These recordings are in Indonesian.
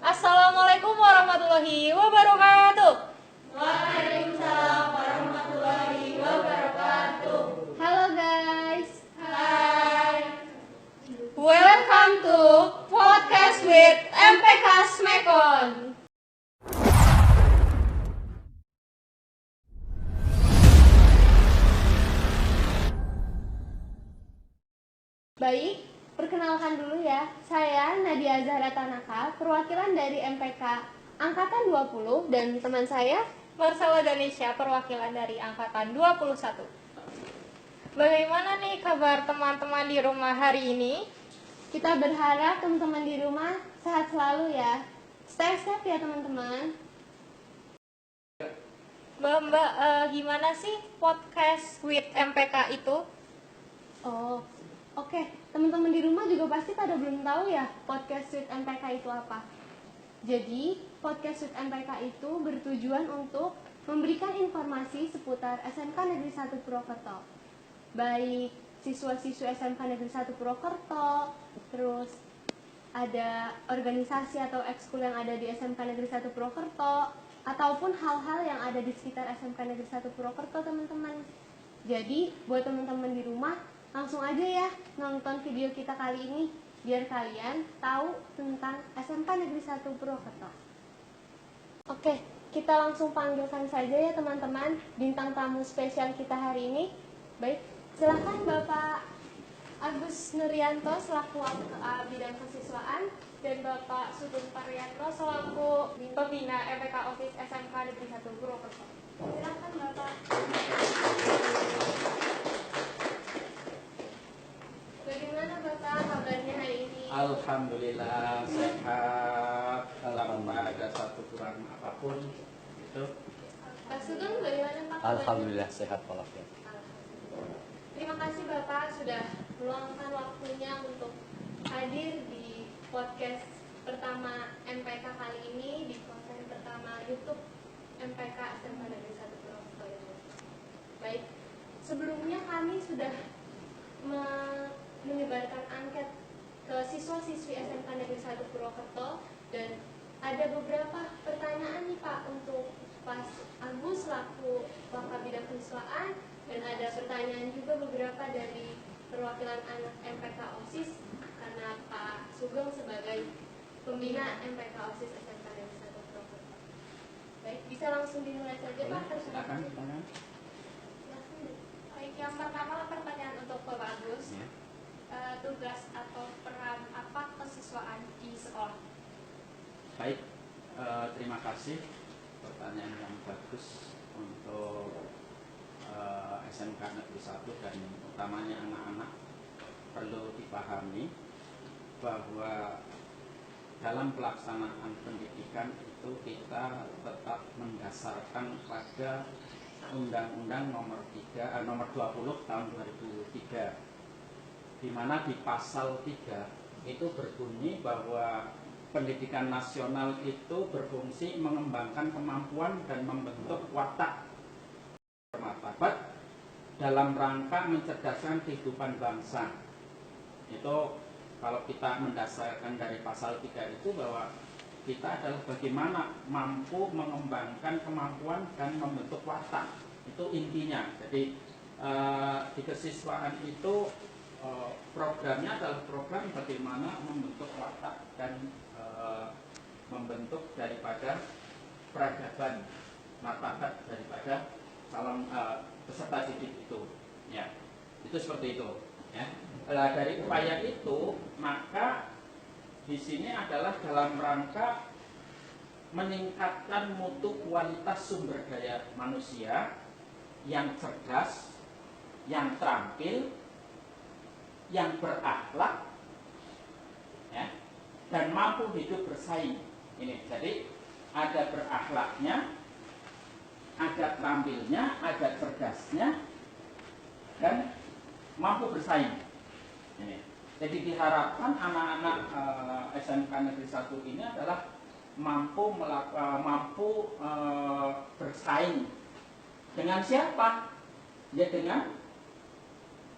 Assalamualaikum warahmatullahi wabarakatuh. Waalaikumsalam warahmatullahi wabarakatuh. Halo guys. Hai. Welcome to Podcast with MPK Smekon. Baik, perkenalkan dulu ya. Saya Nadia Zahra Tanaka, perwakilan dari MPK Angkatan 20, dan teman saya Marsala Danisha, perwakilan dari Angkatan 21. Bagaimana nih kabar teman-teman di rumah hari ini? Kita berharap teman-teman di rumah sehat selalu ya. Stay safe ya teman-teman. Mbak, gimana sih Podcast with MPK itu? Oh, oke. Teman-teman di rumah juga pasti pada belum tahu ya Podcast with MPK itu apa. Jadi, Podcast with MPK itu bertujuan untuk memberikan informasi seputar SMK Negeri 1 Purwokerto. Baik siswa-siswi SMK Negeri 1 Purwokerto, terus ada organisasi atau ekskul yang ada di SMK Negeri 1 Purwokerto, ataupun hal-hal yang ada di sekitar SMK Negeri 1 Purwokerto, teman-teman. Jadi, buat teman-teman di rumah, langsung aja ya nonton video kita kali ini, biar kalian tahu tentang SMK Negeri 1 Purwokerto. Oke, kita langsung panggilkan saja ya teman-teman bintang tamu spesial kita hari ini. Baik, silakan Bapak Agus Nuryanto selaku bidang kesiswaan dan Bapak Sugeng Parianto selaku pembina MPK Office SMK Negeri 1 Purwokerto. Silakan Bapak. Bagaimana Bapak kabarnya hari ini? Alhamdulillah sehat, tanpa ada satu kurang apapun. Itu. Pak Sugeng bagaimana Pak? Alhamdulillah sehat walafiat. Terima kasih Bapak sudah meluangkan waktunya untuk hadir di podcast pertama MPK kali ini, di konten pertama YouTube MPK SMK Negeri 1 Purwokerto ini. Baik, sebelumnya kami sudah menyebarkan angket ke siswa-siswi SMK Negeri 1 Purwokerto, dan ada beberapa pertanyaan nih Pak untuk Pak Agus selaku Bapak Bidang Kesiswaan, dan ada pertanyaan juga beberapa dari perwakilan anak MPK OSIS karena Pak Sugeng sebagai pembina MPK OSIS SMK Negeri 1 Purwokerto. Baik, bisa langsung dimulai saja Pak. Silakan. Baik, yang pertama pertanyaan untuk Bapak Agus. Ya. Tugas atau peran apa kesiswaan di sekolah? Baik, terima kasih pertanyaan yang bagus untuk SMK Negeri 1 dan utamanya anak-anak. Perlu dipahami bahwa dalam pelaksanaan pendidikan itu kita tetap mendasarkan pada Undang-Undang nomor 20 tahun 2003, di mana di pasal 3 itu berbunyi bahwa pendidikan nasional itu berfungsi mengembangkan kemampuan dan membentuk watak bermartabat dalam rangka mencerdaskan kehidupan bangsa. Itu kalau kita mendasarkan dari pasal 3 itu bahwa kita adalah bagaimana mampu mengembangkan kemampuan dan membentuk watak. Itu intinya. Jadi di kesiswaan itu programnya adalah program bagaimana membentuk watak dan membentuk daripada peradaban martabat daripada calon peserta didik itu, ya. Itu seperti itu, ya. Nah, dari upaya itu maka di sini adalah dalam rangka meningkatkan mutu kualitas sumber daya manusia yang cerdas, yang terampil, yang berakhlak, ya, dan mampu hidup bersaing. Ini jadi ada berakhlaknya, ada terampilnya, ada cerdasnya, dan mampu bersaing. Ini. Jadi diharapkan anak-anak SMK Negeri 1 ini adalah mampu bersaing dengan siapa? Ya dengan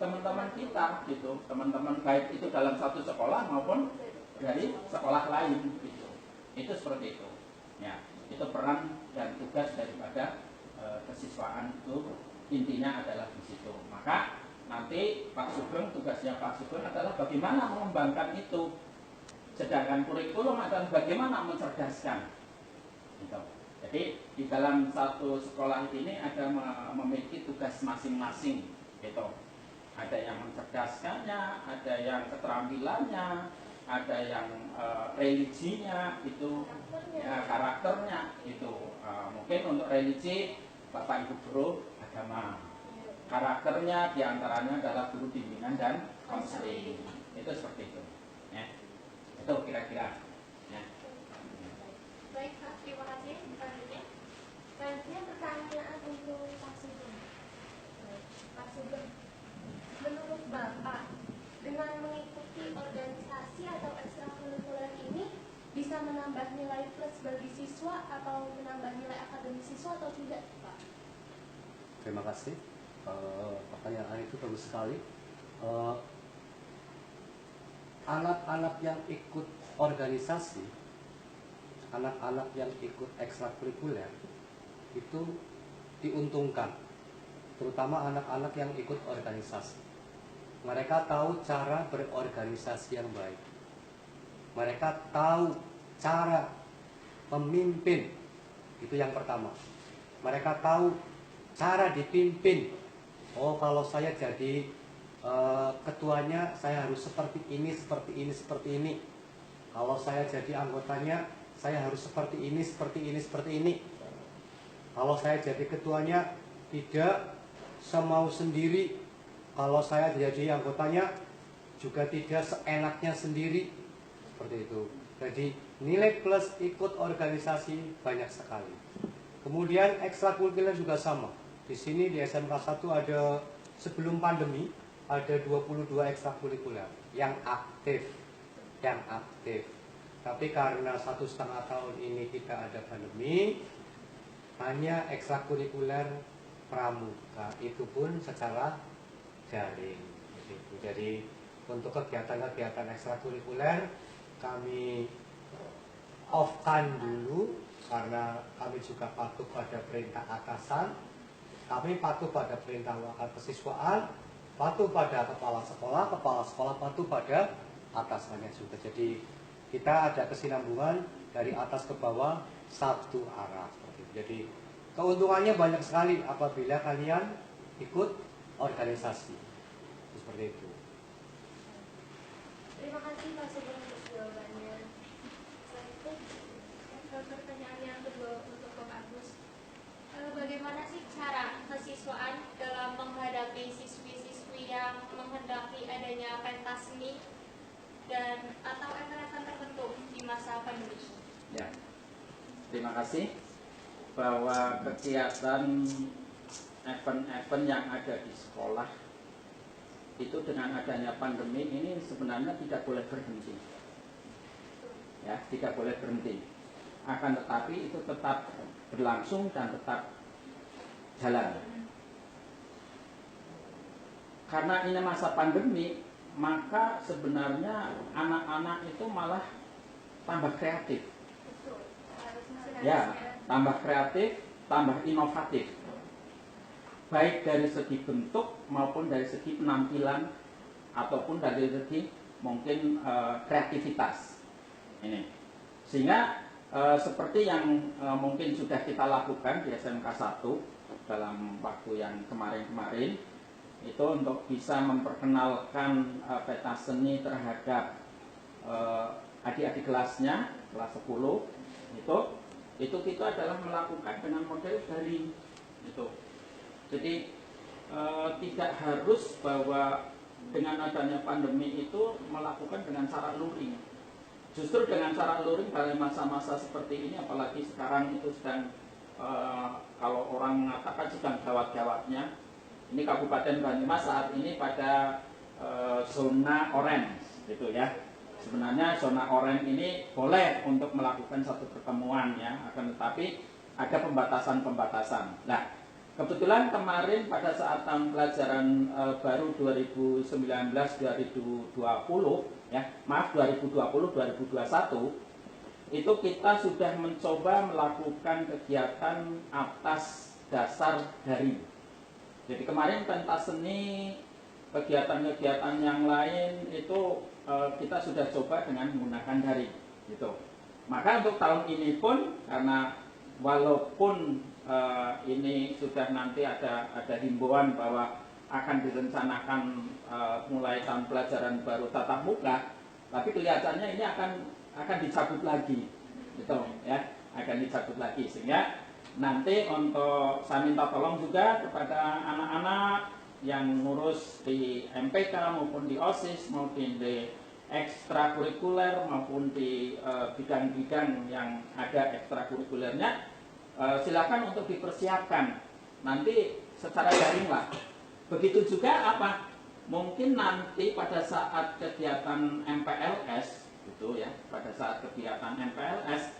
teman-teman kita gitu, teman-teman baik itu dalam satu sekolah maupun dari sekolah lain gitu. Itu seperti itu. Ya, itu peran dan tugas daripada kesiswaan itu intinya adalah di situ. Maka nanti Pak Sugeng, tugasnya Pak Sugeng adalah bagaimana mengembangkan itu. Sedangkan kurikulum adalah bagaimana mencerdaskan. Gitu. Jadi di dalam satu sekolah ini ada memiliki tugas masing-masing. Gitu. Ada yang mencerdaskannya, ada yang keterampilannya, ada yang religinya, itu ya, karakternya itu. Mungkin untuk religi Bapak Ibu guru agama, karakternya diantaranya adalah guru bimbingan dan konseling. Itu seperti itu. Ya. Itu kira-kira. Ya. Baik Pak, terima kasih. Selanjutnya pertanyaan untuk Pak Sugeng. Pak Sugeng, menurut Bapak, dengan mengikuti organisasi atau ekstrakurikuler ini bisa menambah nilai plus bagi siswa atau menambah nilai akademis siswa atau tidak, Pak? Terima kasih. Pertanyaan itu bagus sekali. Anak-anak yang ikut organisasi, anak-anak yang ikut ekstrakurikuler itu diuntungkan, terutama anak-anak yang ikut organisasi. Mereka tahu cara berorganisasi yang baik. Mereka tahu cara memimpin. Itu yang pertama. Mereka tahu cara dipimpin. Oh, kalau saya jadi ketuanya, saya harus seperti ini, seperti ini, seperti ini. Kalau saya jadi anggotanya, saya harus seperti ini, seperti ini, seperti ini. Kalau saya jadi ketuanya, tidak semau sendiri. Kalau saya jadi anggotanya, juga tidak seenaknya sendiri. Seperti itu. Jadi nilai plus ikut organisasi banyak sekali. Kemudian ekstrakurikuler juga sama. Di sini di SMK 1 ada, sebelum pandemi ada 22 ekstrakurikuler yang aktif. Tapi karena 1,5 tahun ini kita ada pandemi, hanya ekstrakurikuler pramuka, itu pun secara daring. Jadi untuk kegiatan-kegiatan ekstrakurikuler kami off-kan dulu, karena kami juga patuh pada perintah atasan. Kami patuh pada perintah wakil kesiswaan, patuh pada kepala sekolah patuh pada atasannya juga. Jadi kita ada kesinambungan dari atas ke bawah, satu arah seperti itu. Jadi keuntungannya banyak sekali apabila kalian ikut organisasi. Seperti itu. Terima kasih Pak Sugeng untuk jawabannya. Selanjutnya pertanyaan yang kedua untuk Bapak Agus. Bagaimana sih cara kesiswaan dalam menghadapi siswi-siswi yang menghendaki adanya pentas seni dan atau event-event tertentu di masa pandemi? Ya. Terima kasih. Bahwa kegiatan event-event yang ada di sekolah itu dengan adanya pandemi ini sebenarnya tidak boleh berhenti. Ya, tidak boleh berhenti. Akan tetapi itu tetap berlangsung dan tetap jalan. Karena ini masa pandemi, maka sebenarnya anak-anak itu malah tambah kreatif. Ya, tambah kreatif, tambah inovatif. Baik dari segi bentuk maupun dari segi penampilan ataupun dari segi mungkin kreativitas. Ini. Sehingga seperti yang mungkin sudah kita lakukan di SMK 1 dalam waktu yang kemarin-kemarin, itu untuk bisa memperkenalkan pentas seni terhadap adik-adik kelasnya, kelas 10, itu kita adalah melakukan dengan model daring. Itu. Jadi tidak harus bahwa dengan adanya pandemi itu melakukan dengan cara luring. Justru dengan cara luring dalam masa-masa seperti ini, apalagi sekarang itu sedang kalau orang mengatakan sedang gawat-gawatnya. Ini Kabupaten Banyumas saat ini pada zona orange, gitu ya. Sebenarnya zona orange ini boleh untuk melakukan satu pertemuan ya, akan tetapi ada pembatasan-pembatasan. Nah, kebetulan kemarin pada saat tahun pelajaran baru 2019-2020 ya, maaf 2020-2021 itu kita sudah mencoba melakukan kegiatan atas dasar daring. Jadi kemarin pentas seni, kegiatan-kegiatan yang lain itu kita sudah coba dengan menggunakan daring, gitu. Maka untuk tahun ini pun, karena walaupun ini sudah nanti ada himbauan bahwa akan direncanakan mulai tahun pelajaran baru tatap muka, tapi kelihatannya ini akan dicabut lagi, gitu ya, akan dicabut lagi, sehingga nanti untuk saya minta tolong juga kepada anak-anak yang ngurus di MPK maupun di OSIS maupun di ekstrakurikuler maupun di bidang-bidang yang ada ekstrakurikulernya, silakan untuk dipersiapkan nanti secara daring lah. Begitu juga apa? Mungkin nanti pada saat kegiatan MPLS gitu ya, pada saat kegiatan MPLS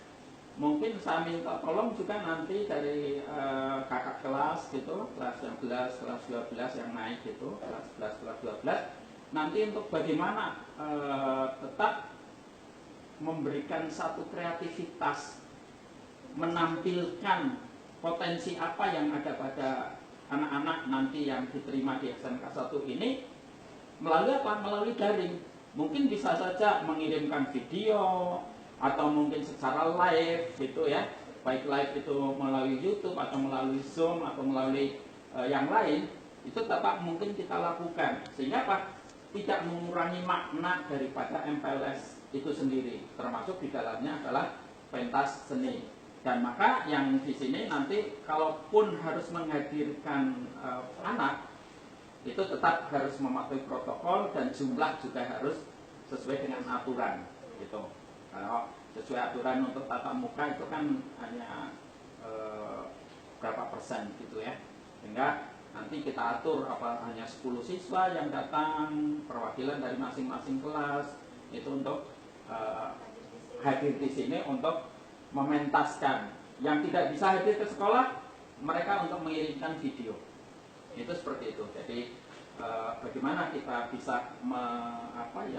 mungkin saya minta tolong juga nanti dari kakak kelas gitu, kelas 11, kelas 12 yang naik gitu, kelas 11, kelas 12, nanti untuk bagaimana tetap memberikan satu kreativitas, menampilkan potensi apa yang ada pada anak-anak nanti yang diterima di SMK 1 ini melalui apa? Melalui daring. Mungkin bisa saja mengirimkan video atau mungkin secara live gitu ya, baik live itu melalui YouTube atau melalui Zoom atau melalui yang lain, itu tetap mungkin kita lakukan, sehingga apa? Tidak mengurangi makna daripada MPLS itu sendiri, termasuk di dalamnya adalah pentas seni. Dan maka yang di sini nanti kalaupun harus menghadirkan anak, itu tetap harus mematuhi protokol dan jumlah juga harus sesuai dengan aturan gitu. Kalau sesuai aturan untuk tatap muka itu kan hanya berapa persen gitu ya, sehingga nanti kita atur apa hanya 10 siswa yang datang, perwakilan dari masing-masing kelas itu untuk hadir di sini untuk mementaskan. Yang tidak bisa hadir ke sekolah, mereka untuk mengirimkan video. Itu seperti itu. Jadi bagaimana kita bisa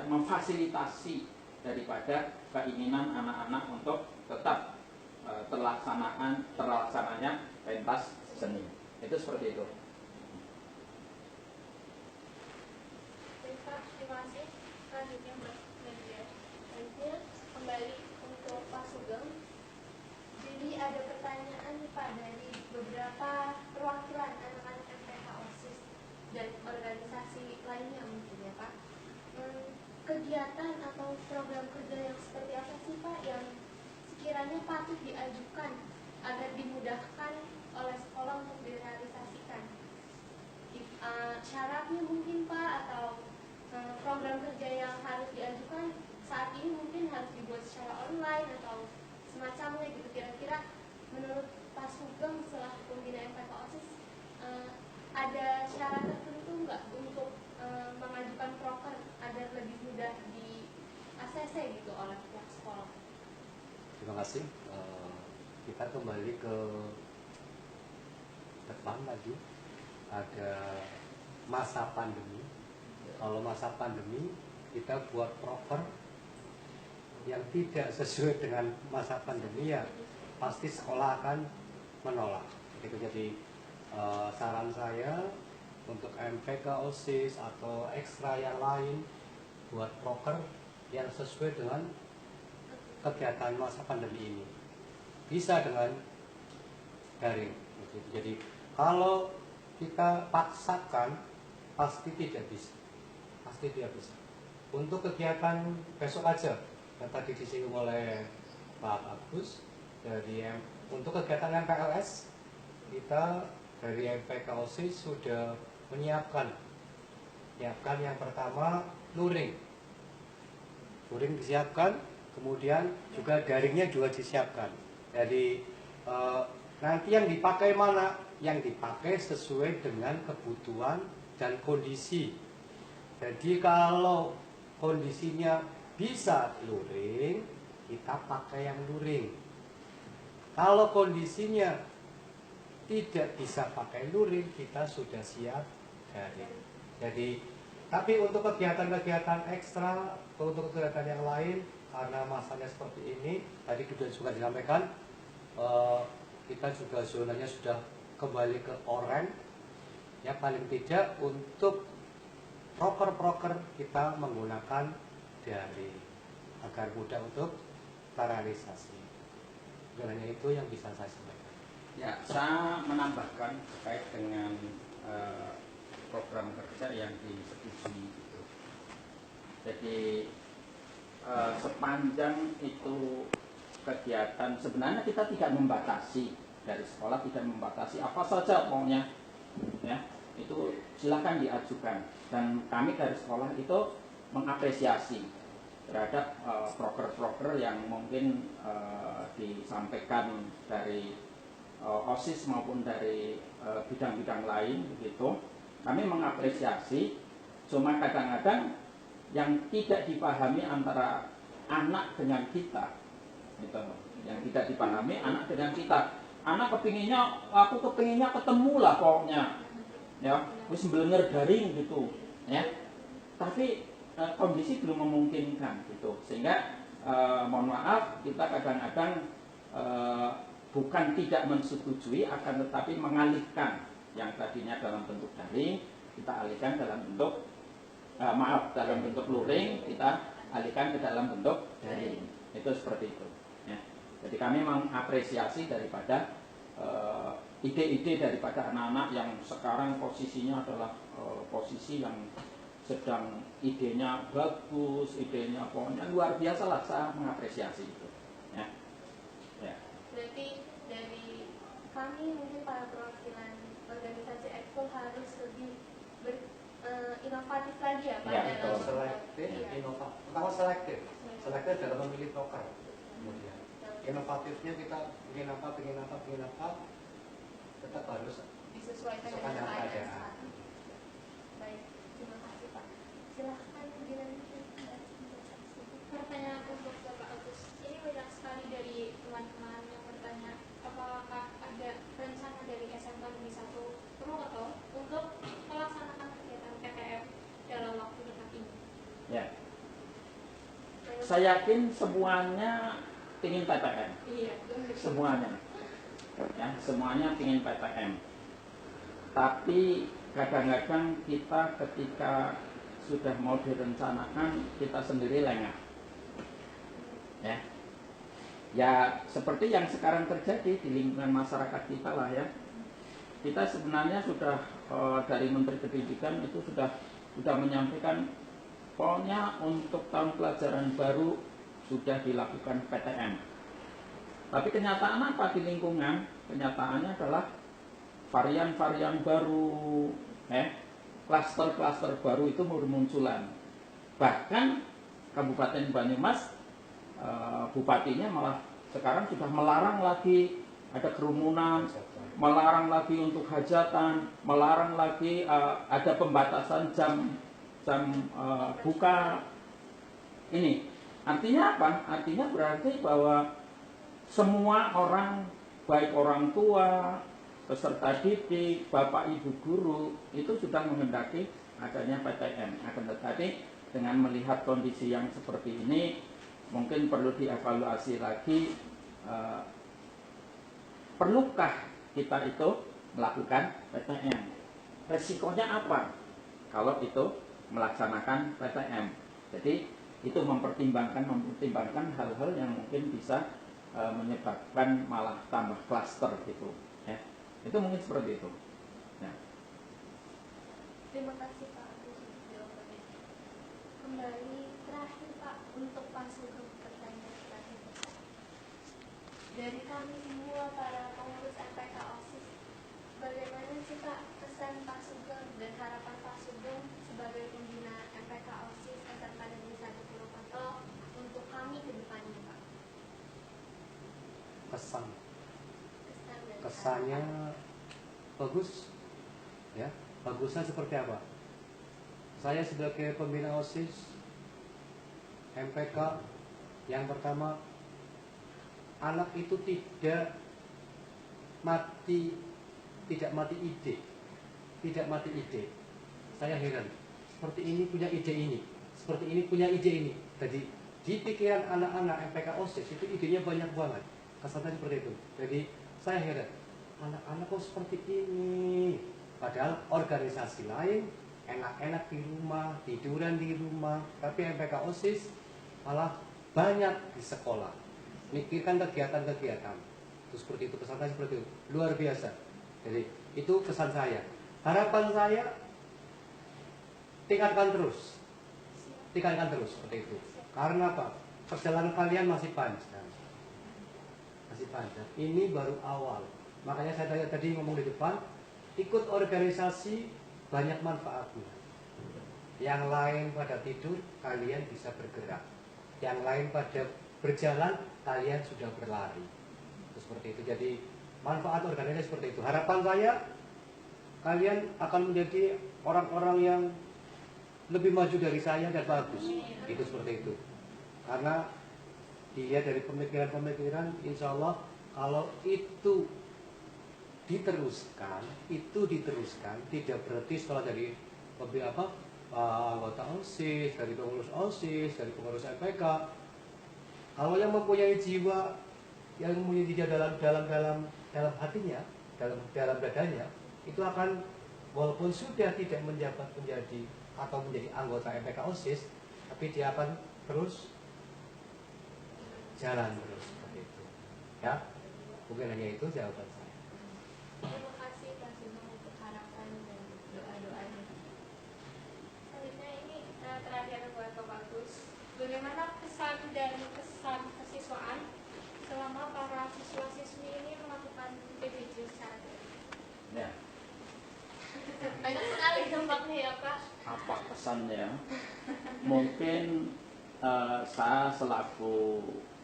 memfasilitasi daripada keinginan anak-anak untuk tetap terlaksananya pentas seni. Itu seperti itu. Terima kasih. Selanjutnya Mbak Nadia. Selanjutnya kembali untuk Pak Sugeng. Jadi ada pertanyaan nih Pak dari beberapa perwakilan anak-anak MPK OSIS dan organisasi lainnya mungkin ya Pak. Kegiatan atau program kerja yang seperti apa sih Pak yang sekiranya patut diajukan agar dimudahkan oleh sekolah untuk direalisasikan? Syaratnya mungkin Pak, atau program kerja yang harus diajukan saat ini mungkin harus dibuat secara online atau semacamnya gitu. Kira-kira menurut Pak Sugeng selaku pembina MPK OSIS ada syarat tertentu nggak untuk mengajukan proker agar lebih mudah di ACC gitu oleh pihak sekolah? Terima kasih. Kita kembali ke depan lagi. Ada masa pandemi. Kalau masa pandemi kita buat proker yang tidak sesuai dengan masa pandemi, ya pasti sekolah akan menolak. Itu jadi saran saya untuk MPK OSIS atau ekstra yang lain, buat proker yang sesuai dengan kegiatan masa pandemi ini. Bisa dengan daring. Jadi kalau kita paksakan pasti tidak bisa. Pasti tidak bisa. Untuk kegiatan besok aja yang tadi disinggung oleh Pak Agus, untuk kegiatan MPLS kita dari MPK OSIS sudah menyiapkan yang pertama luring disiapkan, kemudian juga daringnya juga disiapkan. Jadi nanti yang dipakai mana? Yang dipakai sesuai dengan kebutuhan dan kondisi. Jadi kalau kondisinya bisa luring, kita pakai yang luring. Kalau kondisinya tidak bisa pakai luring, kita sudah siap daring. Jadi, tapi untuk kegiatan-kegiatan ekstra, untuk kegiatan yang lain, karena masanya seperti ini, tadi juga disampaikan, kita juga zonanya sudah kembali ke oranye, ya paling tidak untuk proker-proker kita menggunakan daring agar mudah untuk terrealisasi. Hanya itu yang bisa saya sampaikan. Ya, saya menambahkan terkait dengan program kerja yang disetujui itu. Jadi sepanjang itu kegiatan, sebenarnya kita tidak membatasi, dari sekolah tidak membatasi apa saja maunya, ya itu silakan diajukan, dan kami dari sekolah itu mengapresiasi terhadap proker-proker yang mungkin disampaikan dari OSIS maupun dari bidang-bidang lain begitu. Kami mengapresiasi, cuma kadang-kadang yang tidak dipahami antara anak dengan kita, gitu. Yang tidak dipahami anak dengan kita. Anak aku kepinginnya ketemu lah pokoknya, ya, wis belenger daring gitu, ya. Tapi kondisi belum memungkinkan gitu, sehingga mohon maaf kita kadang-kadang bukan tidak mensetujui, akan tetapi mengalihkan yang tadinya dalam bentuk daring, kita alihkan dalam bentuk dalam bentuk luring, kita alihkan ke dalam bentuk daring. Itu seperti itu, ya. Jadi kami mengapresiasi daripada ide-ide daripada anak-anak yang sekarang posisinya adalah posisi yang sedang idenya bagus, idenya pokoknya luar biasa lah, saya mengapresiasi itu, ya. Ya. Berarti dari kami mungkin para perwakilan organisasi ekskul harus lebih inovatif lagi ya Pak, Ya, dalam betul. Selektif, Iya. inovatif. Pertama selektif dalam memilih proker. Kemudian inovatifnya kita ingin apa, tetap harus disesuaikan sesuai dengan dengan keadaan keadaan. saat ini. Baik, terima kasih Pak. Silahkan dilanjutkan. Pertanyaan untuk Bapak Agus. Ini banyak sekali dari teman-teman yang bertanya, apakah ada rencana dari SMK Negeri 1 Purwokerto untuk melaksanakan kegiatan PTM dalam waktu dekat ini? Ya. Saya yakin semuanya ingin PTM. Iya. Semuanya, ya, semuanya ingin PTM. Tapi kadang-kadang kita ketika sudah mau direncanakan, kita sendiri lengah, ya. Ya seperti yang sekarang terjadi di lingkungan masyarakat kita lah, ya. Kita sebenarnya sudah dari Menteri Pendidikan itu sudah menyampaikan, pokoknya untuk tahun pelajaran baru sudah dilakukan PTM. Tapi kenyataan apa di lingkungan? Kenyataannya adalah varian-varian baru, klaster-klaster baru itu bermunculan. Bahkan Kabupaten Banyumas, bupatinya malah sekarang sudah melarang lagi ada kerumunan, melarang lagi untuk hajatan, melarang lagi ada pembatasan jam buka. Ini artinya apa? Artinya berarti bahwa semua orang, baik orang tua, peserta didik, bapak ibu guru, itu sudah menghendaki adanya PTM. Akan tetapi dengan melihat kondisi yang seperti ini, mungkin perlu dievaluasi lagi, perlukah kita itu melakukan PTM? Resikonya apa kalau itu melaksanakan PTM? Jadi itu mempertimbangkan hal-hal yang mungkin bisa menyebabkan malah tambah klaster gitu, ya. Itu mungkin seperti itu, ya. Terima kasih Pak Agus untuk jawabannya. Kembali terakhir Pak, untuk Pak Sugeng, pertanyaan terakhir dari kami semua para pengurus MPK OSIS, bagaimana sih Pak pesan Pak Sugeng dan harapan Pak Sugeng sebagai pembina MPK OSIS SMK Negeri 1 Purwokerto untuk kami ke depannya Pak? Kesan Kesan dan kesannya harapan. bagus, ya. Bagusnya seperti apa? Saya sebagai pembina OSIS MPK, yang pertama, anak itu tidak mati ide, Saya heran, seperti ini punya ide ini, seperti ini punya ide ini. Jadi di pikiran anak-anak MPK OSIS itu idenya banyak banget. Kesannya seperti itu. Jadi saya heran, anak-anak kok seperti ini. Padahal organisasi lain enak-enak di rumah, tiduran di rumah, tapi MPK OSIS malah banyak di sekolah. Mikirkan kegiatan-kegiatan. Itu seperti itu, kesan saya seperti itu. Luar biasa. Jadi itu kesan saya. Harapan saya tingkatkan terus seperti itu. Karena apa? Perjalanan kalian masih panjang. Ini baru awal. Makanya saya tadi ngomong di depan, ikut organisasi banyak manfaatnya. Yang lain pada tidur, kalian bisa bergerak. Yang lain pada berjalan, kalian sudah berlari. Itu seperti itu. Jadi manfaat organisasi seperti itu. Harapan saya, kalian akan menjadi orang-orang yang lebih maju dari saya dan bagus. Itu seperti itu. Karena dilihat dari pemikiran-pemikiran, insya Allah kalau itu diteruskan, tidak berarti setelah dari anggota OSIS, dari pengurus OSIS, dari pengurus MPK. Kalau yang mempunyai jiwa, yang mempunyai jiwa dalam hatinya, dalam dadanya, itu akan walaupun sudah tidak menjabat menjadi atau menjadi anggota MPK OSIS, tapi dia akan terus jalan terus seperti itu. Ya, mungkin hanya itu jawaban saya. Terima kasih Pak Sugeng untuk harapan dan doa-doanya. Selanjutnya ini terakhir buat Bapak Agus. Bagaimana kesan kesiswaan selama para siswa-siswi ini melakukan PJJ secara daring? Ya, Banyak sekali dampaknya ya Pak. apa kesannya? Mungkin saya selaku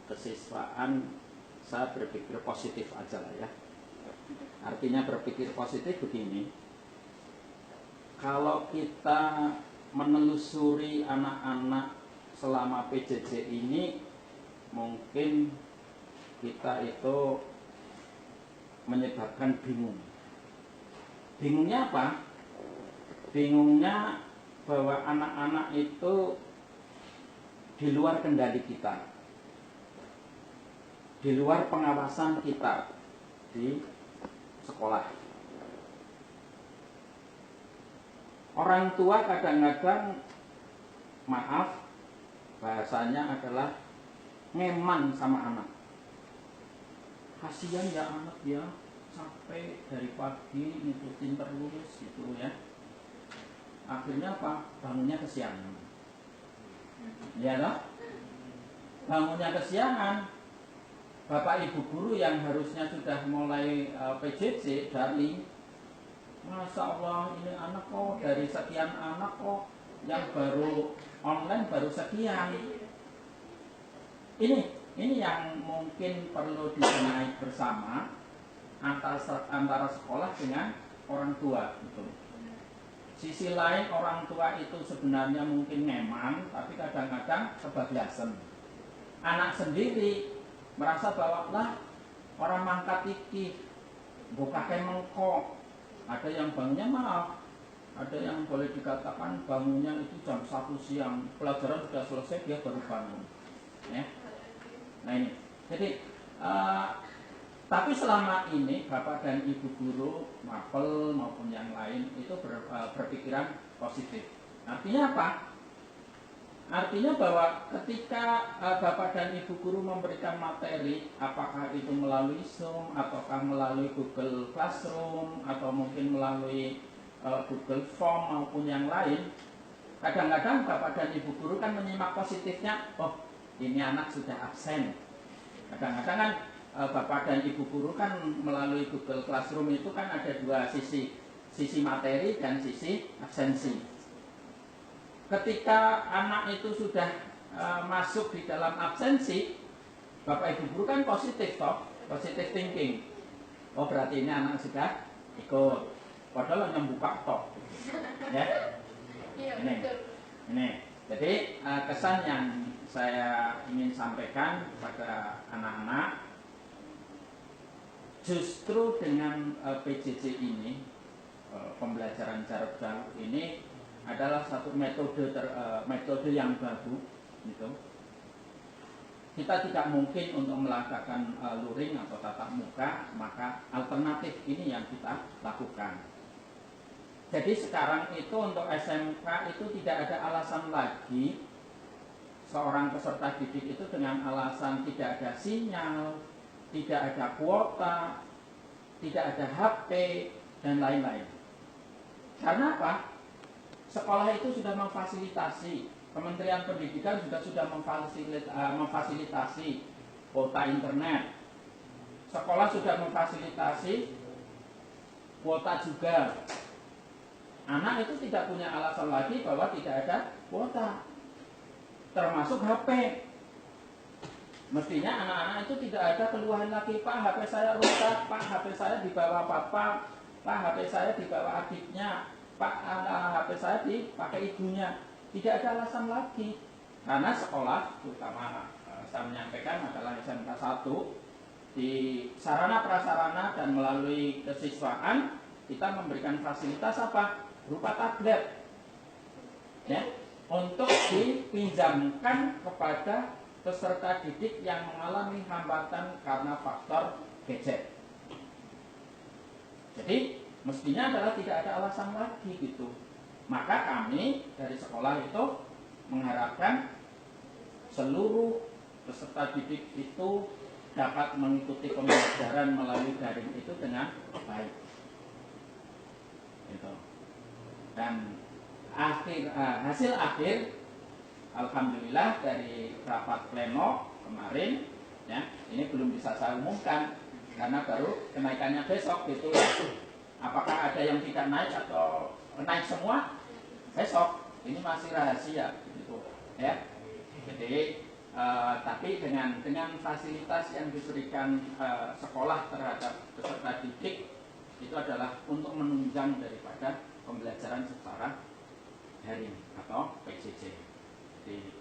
kesiswaan, saya berpikir positif aja lah ya. Artinya berpikir positif begini, kalau kita menelusuri anak-anak selama PJJ ini, mungkin kita itu menyebabkan bingung. Bingungnya apa? Bingungnya bahwa anak-anak itu di luar kendali kita, di luar pengawasan kita di sekolah. Orang tua kadang-kadang, maaf, bahasanya adalah ngeman sama anak. Kasihan ya anak ya, sampai dari pagi ngikutin terus gitu ya. Akhirnya apa? Bangunnya kesiangan. Ya loh? Bangunnya kesiangan. Bapak Ibu guru yang harusnya sudah mulai PJJ dari, Masya Allah ini anak kok dari sekian anak kok yang baru online baru sekian. Ini yang mungkin perlu dibenahi bersama antara sekolah dengan orang tua gitu. Sisi lain orang tua itu sebenarnya mungkin ngeman, tapi kadang-kadang kebablasan. Anak sendiri merasa bahwa lah orang mangkat iki bukakai mengkok. Ada yang bangunnya maaf, ada yang boleh dikatakan bangunnya itu jam 1 siang, pelajaran sudah selesai dia baru bangun ya. Nah ini, jadi tapi selama ini Bapak dan Ibu guru Mapel maupun yang lain itu berpikiran positif. Artinya apa? Artinya bahwa ketika Bapak dan Ibu guru memberikan materi, apakah itu melalui Zoom, ataukah melalui Google Classroom, atau mungkin melalui Google Form maupun yang lain, kadang-kadang Bapak dan Ibu guru kan menyimak positifnya, oh ini anak sudah absen. Kadang-kadang kan Bapak dan Ibu guru kan melalui Google Classroom itu kan ada dua sisi materi dan sisi absensi. Ketika anak itu sudah masuk di dalam absensi, Bapak Ibu guru kan positif toh, positive thinking. Oh berarti ini anak sudah ikut, padahal hanya buka toh, ya. Ini. Jadi kesan yang saya ingin sampaikan kepada anak-anak, justru dengan PJJ ini, pembelajaran jarak jauh ini adalah satu metode yang baru gitu. kita tidak mungkin untuk melakukan luring atau tatap muka, maka alternatif ini yang kita lakukan. Jadi sekarang itu untuk SMK itu tidak ada alasan lagi seorang peserta didik itu dengan alasan tidak ada sinyal, tidak ada kuota, tidak ada HP, dan lain-lain. Karena apa? Sekolah itu sudah memfasilitasi, Kementerian Pendidikan juga sudah memfasilitasi kuota internet. Sekolah sudah memfasilitasi kuota juga. Anak itu tidak punya alasan lagi bahwa tidak ada kuota, termasuk HP. Mestinya anak-anak itu tidak ada keluhan lagi, Pak HP saya rusak, Pak HP saya dibawa papa, Pak HP saya dibawa adiknya, Pak HP saya dipakai ibunya. Tidak ada alasan lagi. Karena sekolah, terutama saya menyampaikan adalah SMK 1, di sarana prasarana dan melalui kesiswaan kita memberikan fasilitas apa? Berupa tablet. Ya, untuk dipinjamkan kepada peserta didik yang mengalami hambatan karena faktor gadget. Jadi mestinya adalah tidak ada alasan lagi gitu. Maka kami dari sekolah itu mengharapkan seluruh peserta didik itu dapat mengikuti pembelajaran melalui daring itu dengan baik. Gitu. Dan hasil akhir alhamdulillah dari rapat pleno kemarin, ya, ini belum bisa saya umumkan karena baru kenaikannya besok gitu. Apakah ada yang tidak naik atau naik semua? Besok. Ini masih rahasia gitu, ya. Jadi tapi dengan fasilitas yang diberikan sekolah terhadap peserta didik itu adalah untuk menunjang daripada pembelajaran secara daring atau PJJ. Jadi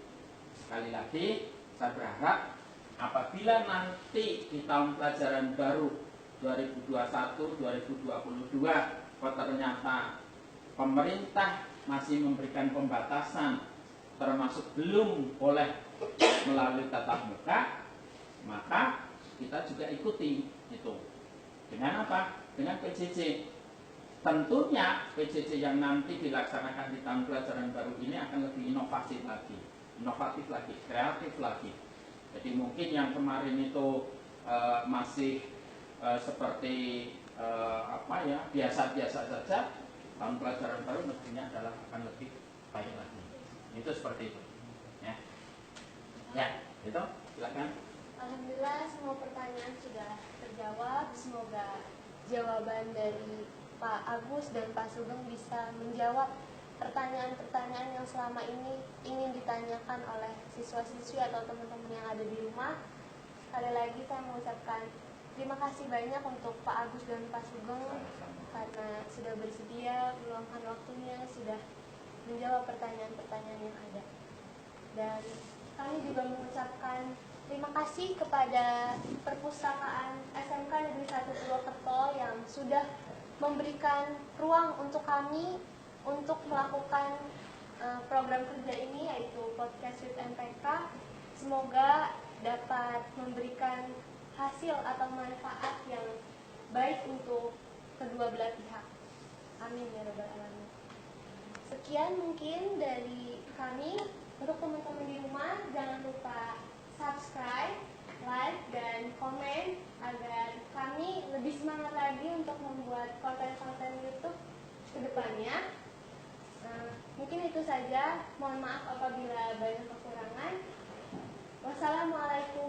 sekali lagi saya berharap apabila nanti di tahun pelajaran baru 2021-2022 kok ternyata pemerintah masih memberikan pembatasan termasuk belum boleh melalui tatap muka, maka kita juga ikuti itu. Dengan apa? Dengan PJJ. Tentunya PJJ yang nanti dilaksanakan di tahun pelajaran baru ini akan lebih inovatif lagi, kreatif lagi. Jadi mungkin yang kemarin itu masih seperti biasa-biasa saja, tahun pelajaran baru mestinya adalah akan lebih baik lagi. Itu seperti itu. Ya, itu silakan. Alhamdulillah semua pertanyaan sudah terjawab. Semoga jawaban dari Pak Agus dan Pak Sugeng bisa menjawab pertanyaan-pertanyaan yang selama ini ingin ditanyakan oleh siswa-siswi atau teman-teman yang ada di rumah. Sekali lagi saya mengucapkan terima kasih banyak untuk Pak Agus dan Pak Sugeng karena sudah bersedia meluangkan waktunya, sudah menjawab pertanyaan-pertanyaan yang ada. Dan kami juga mengucapkan terima kasih kepada Perpustakaan SMK Negeri 1 Purwokerto yang sudah memberikan ruang untuk kami untuk melakukan program kerja ini, yaitu Podcast with MPK. Semoga dapat memberikan hasil atau manfaat yang baik untuk kedua belah pihak. Amin ya rabbal alamin. Sekian mungkin dari kami. Untuk teman-teman di rumah, jangan lupa subscribe, like, dan komen agar kami lebih semangat lagi untuk membuat konten-konten YouTube ke depannya. Mungkin itu saja. Mohon maaf apabila banyak kekurangan. Wassalamualaikum